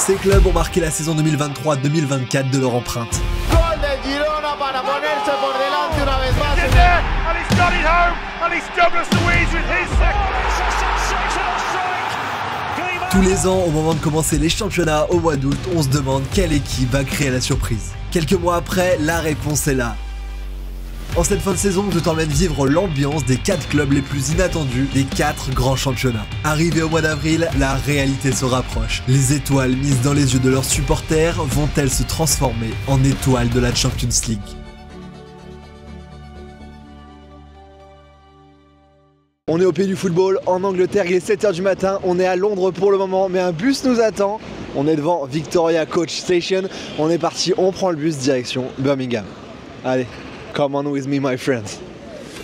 Ces clubs ont marqué la saison 2023-2024 de leur empreinte. Tous les ans, au moment de commencer les championnats au mois d'août, on se demande quelle équipe va créer la surprise. Quelques mois après, la réponse est là. En cette fin de saison, je t'emmène vivre l'ambiance des 4 clubs les plus inattendus des 4 grands championnats. Arrivé au mois d'avril, la réalité se rapproche. Les étoiles mises dans les yeux de leurs supporters vont-elles se transformer en étoiles de la Champions League ? On est au pays du football, en Angleterre, il est 7 h du matin, on est à Londres pour le moment, mais un bus nous attend. On est devant Victoria Coach Station, on est parti, on prend le bus direction Birmingham. Allez, come on with me my friends.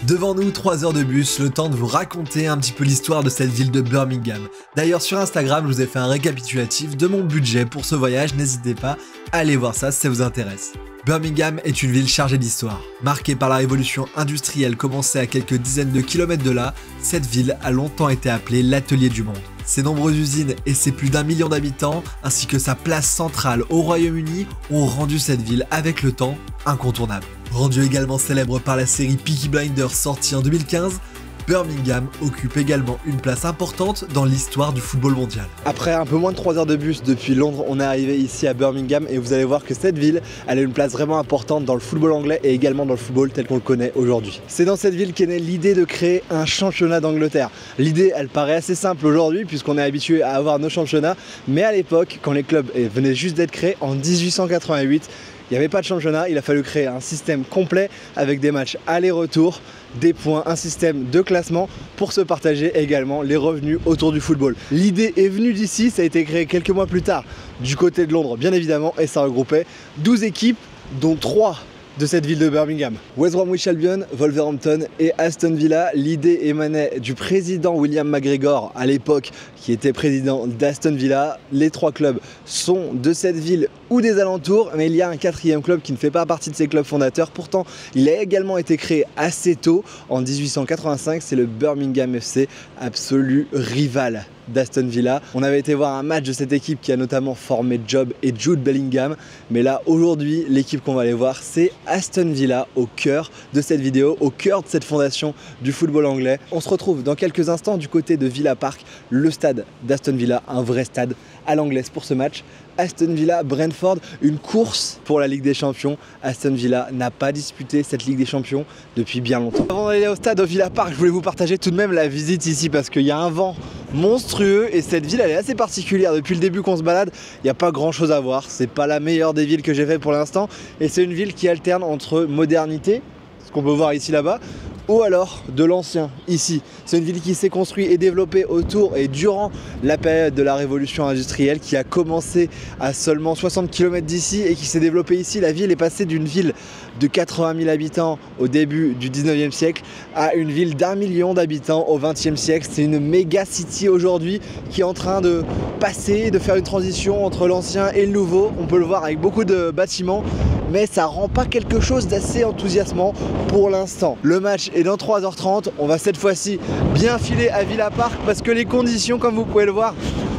Devant nous, 3 heures de bus, le temps de vous raconter un petit peu l'histoire de cette ville de Birmingham. D'ailleurs sur Instagram, je vous ai fait un récapitulatif de mon budget pour ce voyage, n'hésitez pas à aller voir ça si ça vous intéresse. Birmingham est une ville chargée d'histoire. Marquée par la révolution industrielle commencée à quelques dizaines de kilomètres de là, cette ville a longtemps été appelée l'atelier du monde. Ses nombreuses usines et ses plus d'1 million d'habitants, ainsi que sa place centrale au Royaume-Uni, ont rendu cette ville avec le temps incontournable. Rendue également célèbre par la série Peaky Blinders sortie en 2015, Birmingham occupe également une place importante dans l'histoire du football mondial. Après un peu moins de 3 heures de bus depuis Londres, on est arrivé ici à Birmingham et vous allez voir que cette ville, elle a une place vraiment importante dans le football anglais et également dans le football tel qu'on le connaît aujourd'hui. C'est dans cette ville qu'est née l'idée de créer un championnat d'Angleterre. L'idée, elle paraît assez simple aujourd'hui puisqu'on est habitué à avoir nos championnats, mais à l'époque, quand les clubs venaient juste d'être créés en 1888, il n'y avait pas de championnat, il a fallu créer un système complet avec des matchs aller-retour, des points, un système de classement pour se partager également les revenus autour du football. L'idée est venue d'ici, ça a été créé quelques mois plus tard du côté de Londres bien évidemment et ça regroupait 12 équipes dont 3 de cette ville de Birmingham. West Bromwich Albion, Wolverhampton et Aston Villa. L'idée émanait du président William McGregor à l'époque qui était président d'Aston Villa. Les 3 clubs sont de cette ville ou des alentours, mais il y a un 4e club qui ne fait pas partie de ces clubs fondateurs. Pourtant, il a également été créé assez tôt, en 1885, c'est le Birmingham FC, absolu rival d'Aston Villa. On avait été voir un match de cette équipe qui a notamment formé Job et Jude Bellingham, mais là aujourd'hui l'équipe qu'on va aller voir c'est Aston Villa au cœur de cette vidéo, au cœur de cette fondation du football anglais. On se retrouve dans quelques instants du côté de Villa Park, le stade d'Aston Villa, un vrai stade à l'anglaise pour ce match. Aston Villa, Brentford, une course pour la Ligue des Champions. Aston Villa n'a pas disputé cette Ligue des Champions depuis bien longtemps. Avant d'aller au stade au Villa Park, je voulais vous partager tout de même la visite ici parce qu'il y a un vent monstrueux et cette ville elle est assez particulière. Depuis le début qu'on se balade, il n'y a pas grand chose à voir. C'est pas la meilleure des villes que j'ai fait pour l'instant et c'est une ville qui alterne entre modernité, ce qu'on peut voir ici là-bas, ou alors de l'ancien ici. C'est une ville qui s'est construite et développée autour et durant la période de la révolution industrielle qui a commencé à seulement 60 km d'ici et qui s'est développée ici. La ville est passée d'une ville de 80 000 habitants au début du 19e siècle à une ville d'1 million d'habitants au 20e siècle. C'est une méga city aujourd'hui qui est en train de passer, de faire une transition entre l'ancien et le nouveau. On peut le voir avec beaucoup de bâtiments, mais ça rend pas quelque chose d'assez enthousiasmant pour l'instant. Le match est dans 3h30, on va cette fois-ci bien filer à Villa Park parce que les conditions, comme vous pouvez le voir,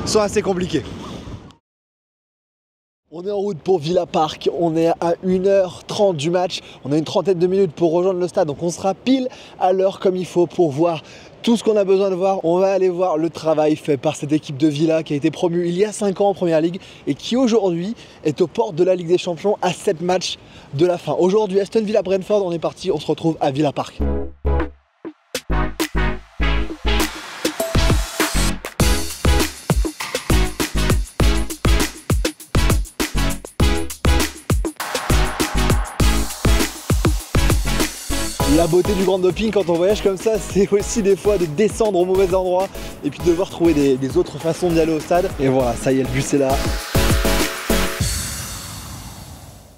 sont assez compliquées. On est en route pour Villa Park, on est à 1h30 du match, on a une trentaine de minutes pour rejoindre le stade, donc on sera pile à l'heure comme il faut pour voir tout ce qu'on a besoin de voir. On va aller voir le travail fait par cette équipe de Villa qui a été promue il y a 5 ans en Première Ligue et qui aujourd'hui est aux portes de la Ligue des Champions à 7 matchs de la fin. Aujourd'hui, Aston Villa Brentford, on est parti, on se retrouve à Villa Park. La beauté du grand doping quand on voyage comme ça, c'est aussi des fois de descendre au mauvais endroit et puis de devoir trouver des autres façons d'y aller au stade. Et voilà, ça y est, le bus est là.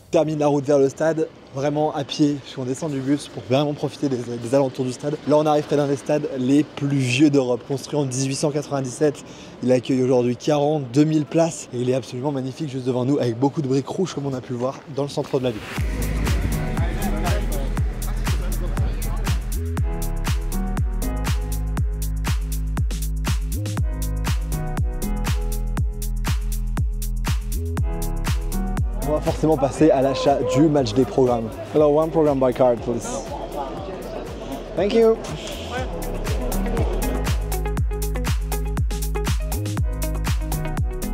On termine la route vers le stade, vraiment à pied, puisqu'on descend du bus pour vraiment profiter des alentours du stade. Là, on arrive près d'un des stades les plus vieux d'Europe, construit en 1897. Il accueille aujourd'hui 42 000 places et il est absolument magnifique juste devant nous avec beaucoup de briques rouges comme on a pu le voir dans le centre de la ville. va forcément passer à l'achat du match des programmes. Alors, one program by card, please. Thank you.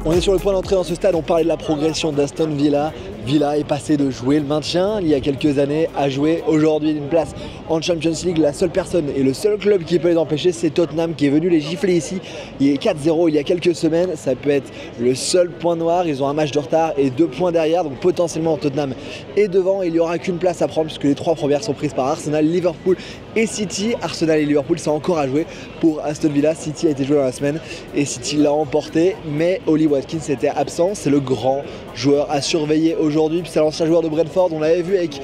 On est sur le point d'entrer dans ce stade, on parlait de la progression d'Aston Villa. Villa est passé de jouer le maintien il y a quelques années à jouer aujourd'hui une place en Champions League. La seule personne et le seul club qui peut les empêcher, c'est Tottenham qui est venu les gifler ici. Il est 4-0 il y a quelques semaines, ça peut être le seul point noir. Ils ont un match de retard et 2 points derrière, donc potentiellement Tottenham est devant. Il n'y aura qu'une place à prendre puisque les 3 premières sont prises par Arsenal, Liverpool et City. Arsenal et Liverpool, c'est encore à jouer pour Aston Villa. City a été joué dans la semaine et City l'a emporté, mais Oli Watkins était absent. C'est le grand joueur à surveiller aujourd'hui, puis c'est l'ancien joueur de Brentford. On l'avait vu avec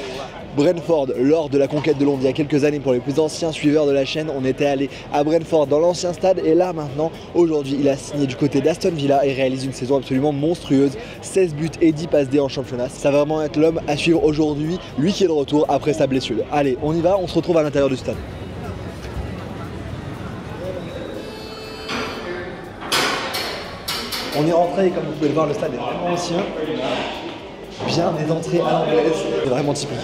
Brentford lors de la conquête de Londres il y a quelques années. Pour les plus anciens suiveurs de la chaîne, on était allé à Brentford dans l'ancien stade, et là maintenant, aujourd'hui, il a signé du côté d'Aston Villa et réalise une saison absolument monstrueuse. 16 buts et 10 passes D en championnat. Ça va vraiment être l'homme à suivre aujourd'hui, lui qui est de retour après sa blessure. Allez, on y va, on se retrouve à l'intérieur du stade. On est rentré, comme vous pouvez le voir, le stade est vraiment ancien. Bien des entrées à l'anglaise, c'est vraiment typique.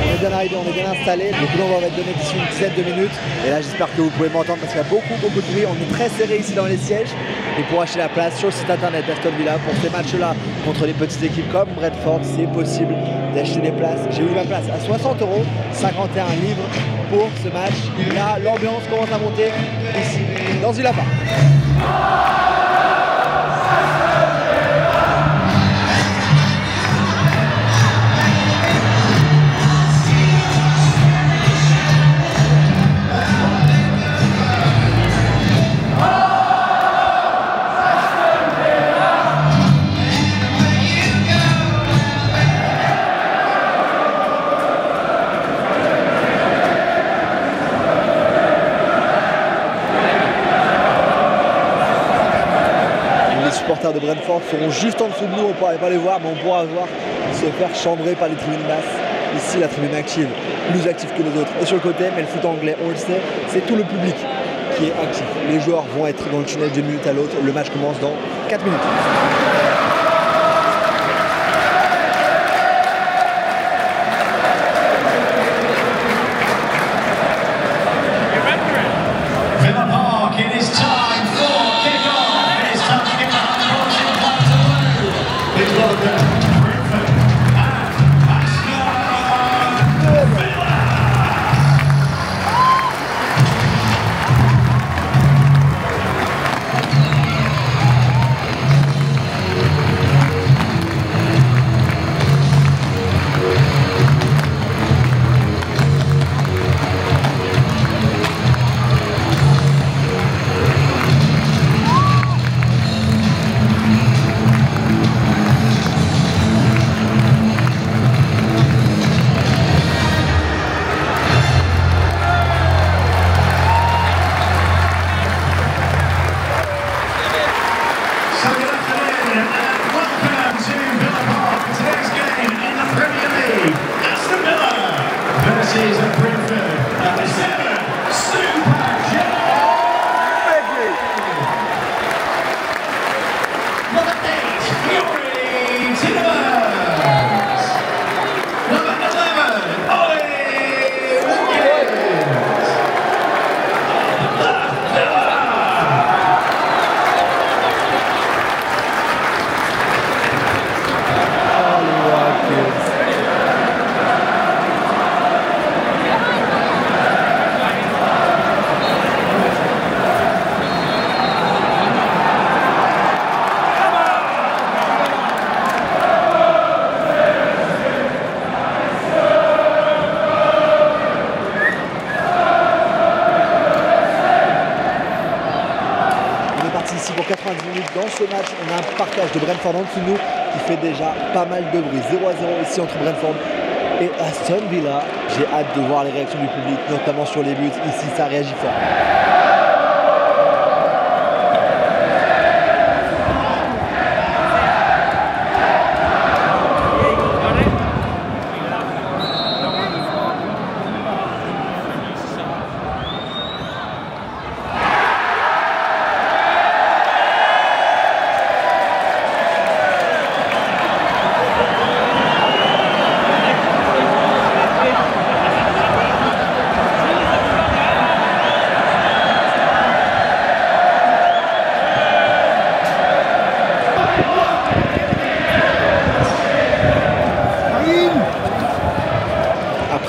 On est bien arrivé, on est bien installé. Le boulot va être donné d'ici une dizaine de minutes. Et là, j'espère que vous pouvez m'entendre parce qu'il y a beaucoup de bruit. On est très serré ici dans les sièges. Et pour acheter la place sur le site internet d'Aston Villa pour ces matchs-là contre les petites équipes comme Brentford, c'est possible d'acheter des places. J'ai eu ma place à 60 €, 51 livres pour ce match. Là, l'ambiance commence à monter ici dans Villa Park. Les supporters de Brentford seront juste en dessous de nous, on ne pourra pas les voir, mais on pourra voir se faire chambrer par les tribunes basses. Ici, la tribune active, plus active que les autres, et sur le côté, mais le foot anglais, on le sait, c'est tout le public qui est actif. Les joueurs vont être dans le tunnel d'une minute à l'autre, le match commence dans 4 minutes. Ici pour 90 minutes dans ce match, on a un partage de Brentford en dessous de nous qui fait déjà pas mal de bruit. 0-0 ici entre Brentford et Aston Villa. J'ai hâte de voir les réactions du public, notamment sur les buts. Ici, ça réagit fort.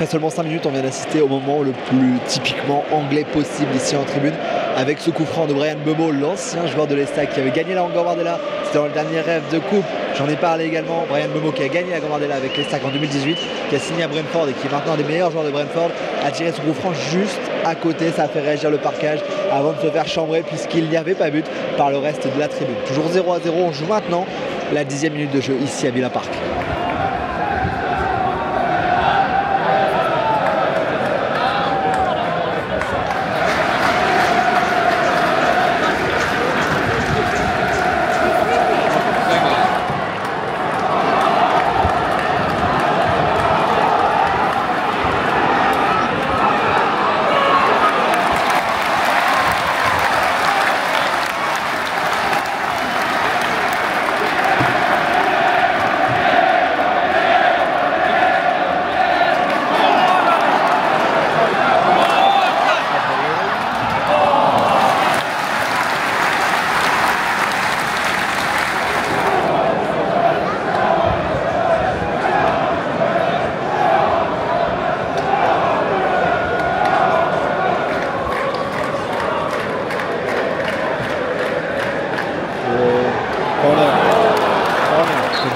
Après seulement 5 minutes, on vient d'assister au moment le plus typiquement anglais possible ici en tribune, avec ce coup franc de Bryan Mbeumo, l'ancien joueur de l'Estac qui avait gagné la Gambardella. C'était dans le dernier rêve de coupe. J'en ai parlé également. Bryan Mbeumo qui a gagné la Gambardella avec l'Estac en 2018, qui a signé à Brentford et qui est maintenant un des meilleurs joueurs de Brentford, a tiré son coup franc juste à côté. Ça a fait réagir le parquage avant de se faire chambrer puisqu'il n'y avait pas but par le reste de la tribune. Toujours 0-0, on joue maintenant la 10e minute de jeu ici à Villa Park.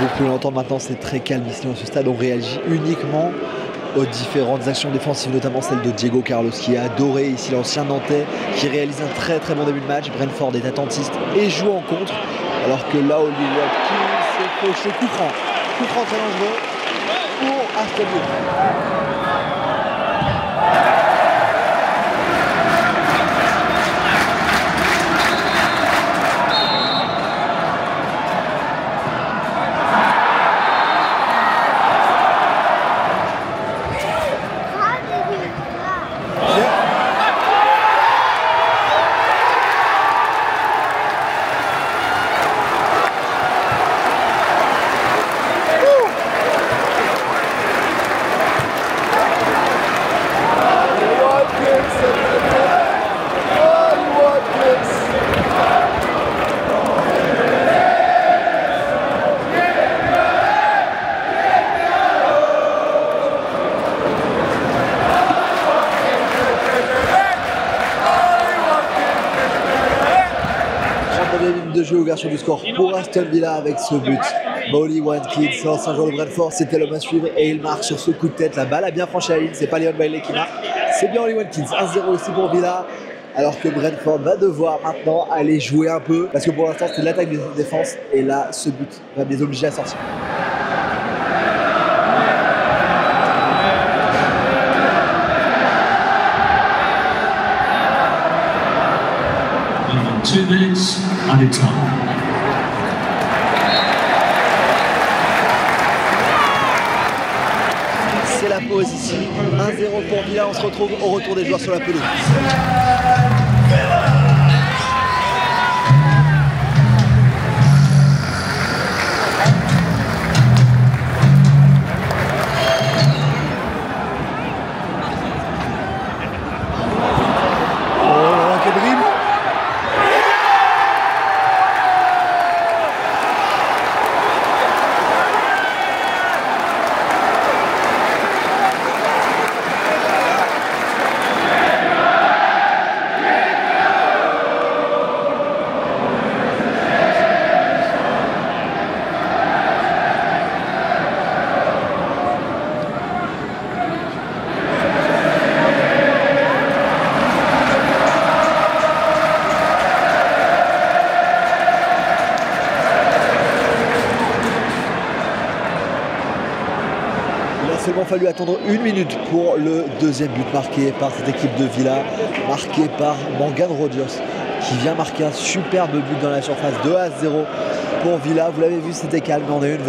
Vous pouvez l'entendre maintenant, c'est très calme ici dans ce stade. On réagit uniquement aux différentes actions défensives, notamment celle de Diego Carlos qui a adoré ici l'ancien Nantais, qui réalise un très bon début de match. Brentford est attentiste et joue en contre, alors que là, Oli Watkins s'est fauché. Coup franc très dangereux pour Aston Villa. De jeu, ouverture du score pour Aston Villa avec ce but. Oli Watkins, l'ancien joueur de Brentford, c'était l'homme à suivre et il marque sur ce coup de tête. La balle a bien franchi la ligne, c'est pas Leon Bailey qui marque, c'est bien Oli Watkins. 1-0 aussi pour Villa, alors que Brentford va devoir maintenant aller jouer un peu parce que pour l'instant c'est l'attaque des défenses et là ce but va les obliger à sortir. Two minutes added time. C'est la pause ici. 1-0 pour Villa. On se retrouve au retour des joueurs sur la pelouse. Seulement fallu attendre 1 minute pour le deuxième but marqué par cette équipe de Villa, marqué par Morgan Rogers qui vient marquer un superbe but dans la surface. 2-0 pour Villa. Vous l'avez vu, c'était calme, mais on a eu une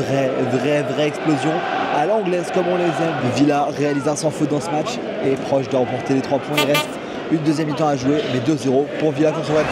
vraie explosion à l'anglaise comme on les aime. Villa réalise un sans faute dans ce match et est proche de remporter les 3 points. Il reste une deuxième mi-temps à jouer, mais 2-0 pour Villa contre Brentford.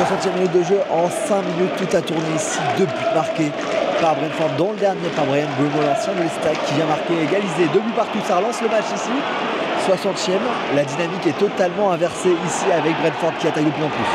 60e minute de jeu, en 5 minutes, tout a tourné ici. 2 buts marqués par Brentford, dont le dernier par Brian Bruno, l'ancien de l'Estac, qui vient marquer, égaliser. 2 buts partout, ça relance le match ici. 60e, la dynamique est totalement inversée ici avec Brentford qui attaque de plus en plus.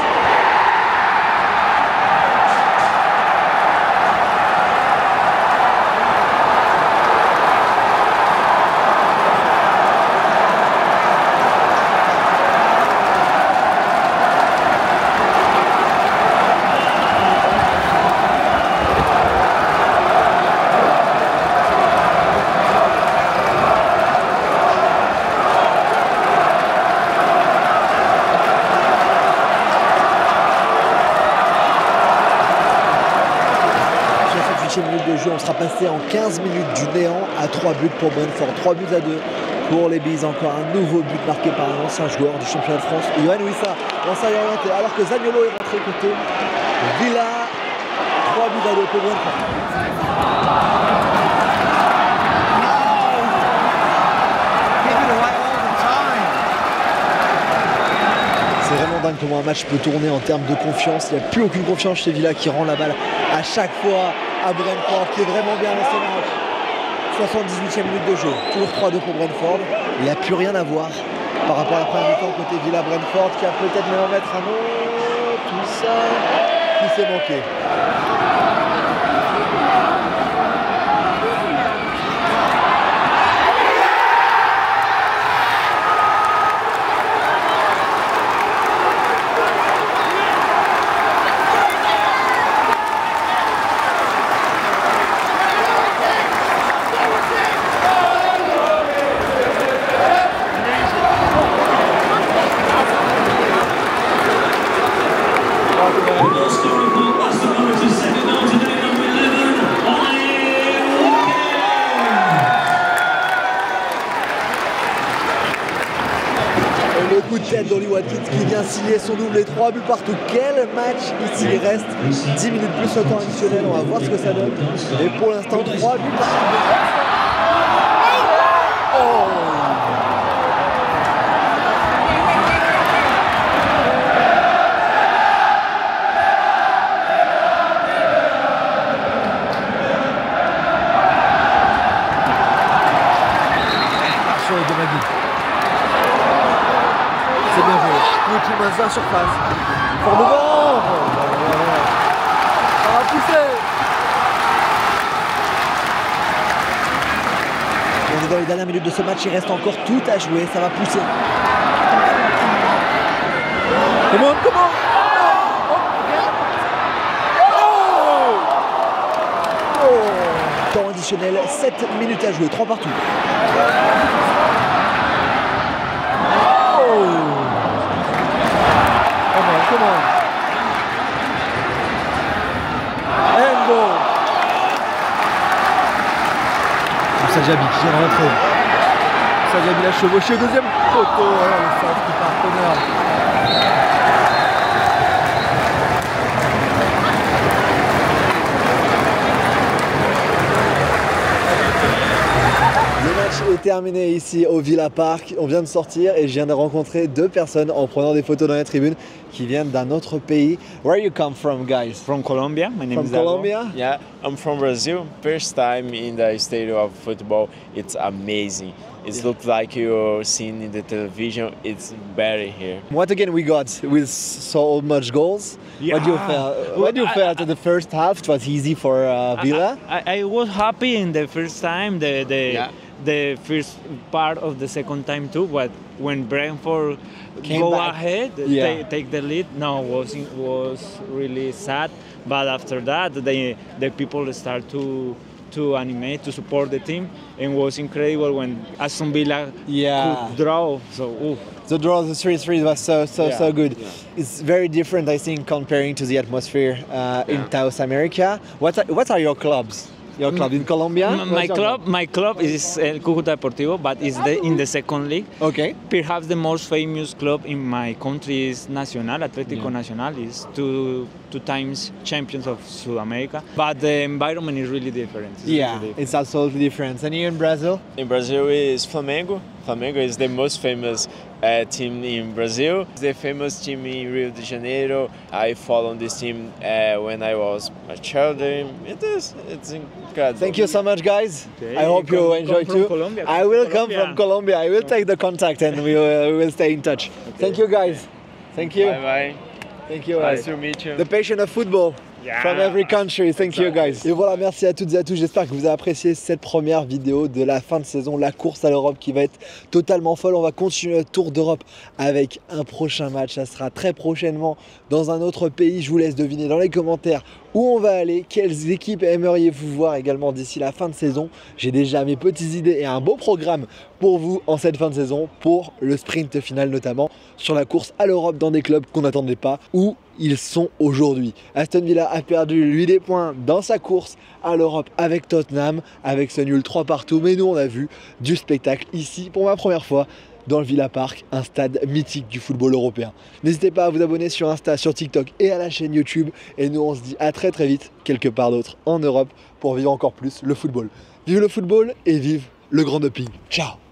Minute de jeu, on sera passé en 15 minutes du néant à 3 buts pour Brentford, 3 buts à 2 pour les Bees. Encore un nouveau but marqué par un ancien joueur du championnat de France, Yohan Wissa, l'ancien orienté, alors que Zaniolo est rentré côté Villa. 3 buts à 2 pour Brentford. C'est vraiment dingue comment un match peut tourner en termes de confiance. Il n'y a plus aucune confiance chez Villa qui rend la balle à chaque fois à Brentford, qui est vraiment bien dans ce match. 78e minute de jeu, toujours 3-2 pour Brentford. Il n'y a plus rien à voir par rapport à la première mi-temps côté Villa. Brentford qui a peut-être même en mettre un autre, tout ça, qui s'est manqué. Le coup de tête d'Ollie Watkins qui vient signer son doublé, 3 buts partout. Quel match ici, il reste 10 minutes plus le temps additionnel, on va voir ce que ça donne. Et pour l'instant, 3 buts partout. Oh! De Magui. C'est bien joué. Qui masse la surface. Fort devant. Ça va pousser. On est dans les dernières minutes de ce match. Il reste encore tout à jouer. Ça va pousser. Comment? Temps additionnel, 7 minutes à jouer, 3 partout. Come on. And goal. Sajabi qui vient rentrer. Sajabi l'a chevauché, deuxième poteau. Le centre du partenaire. Le match est terminé ici au Villa Park. On vient de sortir et je viens de rencontrer 2 personnes en prenant des photos dans la tribune qui viennent d'un autre pays. Where you come from, guys? From Colombia. My name is Colombia? Dago. Yeah, I'm from Brazil. First time in the stadium of football. It's amazing. It looks like you're seeing in the television. It's better here. What again we got with so much goals? Yeah. What do you feel after the first half? It was easy for Villa? I was happy in the first time. The first part of the second time too, but when Brentford go ahead, take the lead, was really sad. But after that, the people start to animate, to support the team, and was incredible when Aston Villa could draw. So the draw, the 3-3 was so good. Yeah. It's very different, I think, comparing to the atmosphere in South America. What are your clubs? Your club in Colombia? My club is El Cúcuta Deportivo, but it's in the second league. Okay. Perhaps the most famous club in my country is Nacional, Atlético Nacional. Is two times champions of South America. But the environment is really different. It's absolutely different. And you in Brazil? In Brazil is Flamengo. Flamengo is the most famous team in Brazil. It's the famous team in Rio de Janeiro. I followed this team when I was a child. It's incredible. Thank you so much, guys. Okay, I hope you enjoy too. Colombia, I will come from Colombia. I will take the contact and we will stay in touch. Okay. Thank you, guys. Thank you. Bye bye. Thank you. Nice to meet you. The passion of football. From every country, thank you guys. Et voilà, merci à toutes et à tous, j'espère que vous avez apprécié cette première vidéo de la fin de saison, la course à l'Europe qui va être totalement folle. On va continuer le tour d'Europe avec un prochain match, ça sera très prochainement dans un autre pays. Je vous laisse deviner dans les commentaires où on va aller, quelles équipes aimeriez-vous voir également d'ici la fin de saison. J'ai déjà mes petites idées et un beau programme pour vous en cette fin de saison, pour le sprint final notamment, sur la course à l'Europe dans des clubs qu'on n'attendait pas, où ils sont aujourd'hui. Aston Villa a perdu lui des points dans sa course à l'Europe avec Tottenham, avec ce nul 3 partout, mais nous on a vu du spectacle ici pour ma première fois dans le Villa Park, un stade mythique du football européen. N'hésitez pas à vous abonner sur Insta, sur TikTok et à la chaîne YouTube, et nous on se dit à très vite quelque part d'autre en Europe pour vivre encore plus le football. Vive le football et vive le grand doping. Ciao.